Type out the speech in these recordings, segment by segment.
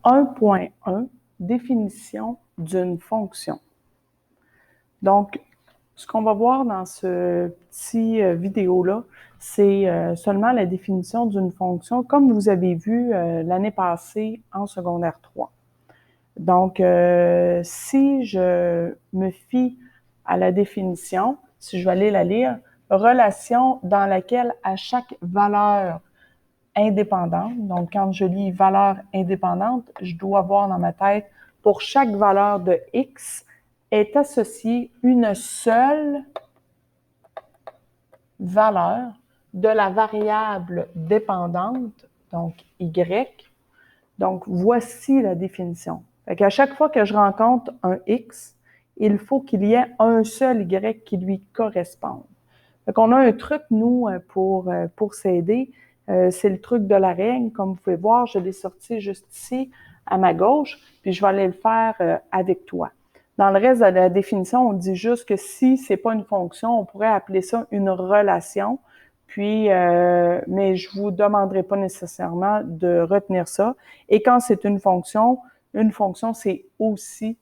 1.1, définition d'une fonction. Donc, ce qu'on va voir dans ce petit vidéo-là, c'est seulement la définition d'une fonction, comme vous avez vu l'année passée en secondaire 3. Donc, si je me fie à la définition, si je vais aller la lire, relation dans laquelle à chaque valeur indépendante, donc quand je lis valeur indépendante, je dois avoir dans ma tête, pour chaque valeur de x, est associée une seule valeur de la variable dépendante, donc y. Donc, voici la définition. Fait qu'à chaque fois que je rencontre un x, il faut qu'il y ait un seul y qui lui corresponde. Fait qu'on a un truc, nous, pour s'aider. C'est le truc de la règle. Comme vous pouvez voir, je l'ai sorti juste ici, à ma gauche, puis je vais aller le faire avec toi. Dans le reste de la définition, on dit juste que si c'est pas une fonction, on pourrait appeler ça une relation. Puis, mais je vous demanderai pas nécessairement de retenir ça. Et quand c'est une fonction, c'est aussi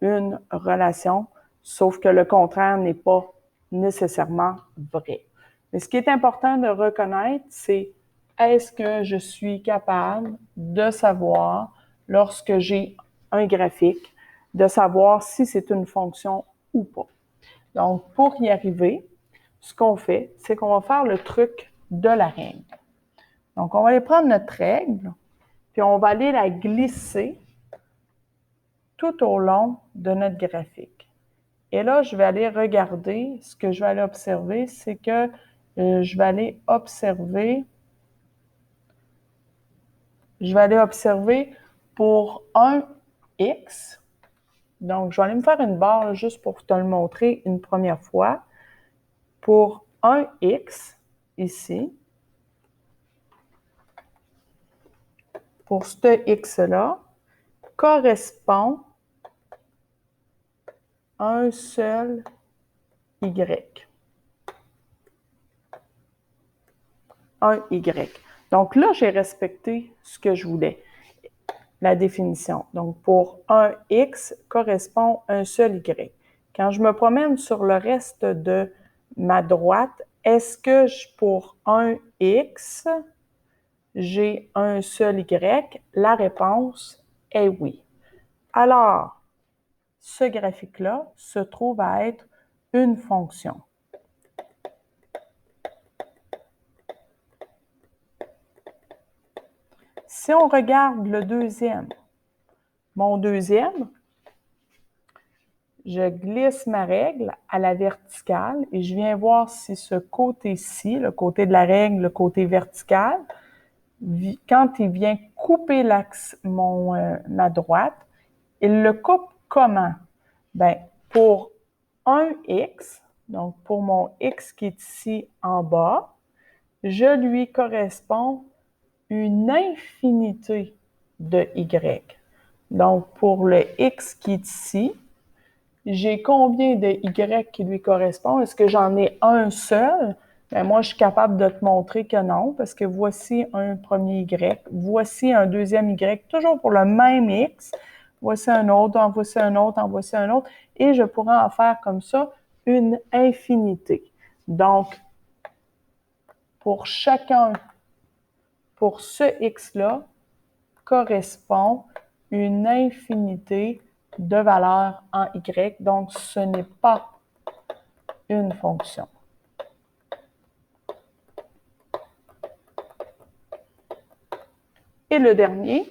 une relation, sauf que le contraire n'est pas nécessairement vrai. Mais ce qui est important de reconnaître, c'est est-ce que je suis capable de savoir, lorsque j'ai un graphique, de savoir si c'est une fonction ou pas. Donc, pour y arriver, ce qu'on fait, c'est qu'on va faire le truc de la règle. Donc, on va aller prendre notre règle, puis on va aller la glisser tout au long de notre graphique. Et là, je vais aller regarder, ce que je vais aller observer, c'est que je vais aller observer pour un x. Donc, je vais aller me faire une barre juste pour te le montrer une première fois. Pour un x, ici, pour ce x-là, correspond un seul y. Un y. Donc là, j'ai respecté ce que je voulais, la définition. Donc, pour un x correspond un seul y. Quand je me promène sur le reste de ma droite, est-ce que pour un x, j'ai un seul y? La réponse est oui. Alors, ce graphique-là se trouve à être une fonction. Si on regarde le deuxième, mon deuxième, je glisse ma règle à la verticale et je viens voir si ce côté-ci, le côté de la règle, le côté vertical, quand il vient couper l'axe, ma droite, il le coupe comment? Bien, pour un x, donc pour mon x qui est ici en bas, je lui correspond une infinité de y. Donc, pour le x qui est ici, j'ai combien de y qui lui correspond? Est-ce que j'en ai un seul? Bien, moi, je suis capable de te montrer que non, parce que voici un premier y, voici un deuxième y, toujours pour le même x. Voici un autre, en voici un autre, en voici un autre. Et je pourrais en faire comme ça une infinité. Donc, pour chacun, pour ce x-là, correspond une infinité de valeurs en y. Donc, ce n'est pas une fonction. Et le dernier,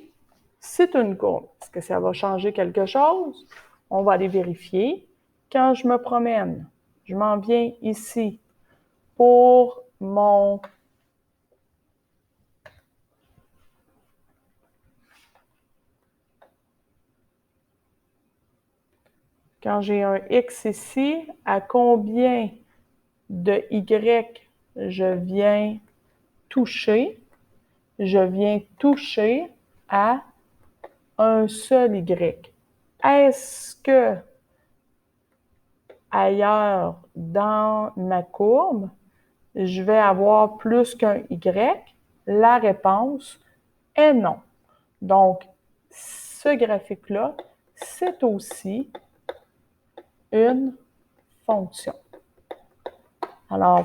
c'est une courbe. Est-ce que ça va changer quelque chose? On va aller vérifier. Quand je me promène, je m'en viens ici pour mon quand j'ai un x ici, à combien de y je viens toucher? Je viens toucher à un seul y. Est-ce que ailleurs dans ma courbe, je vais avoir plus qu'un y? La réponse est non. Donc, ce graphique-là, c'est aussi une fonction. Alors,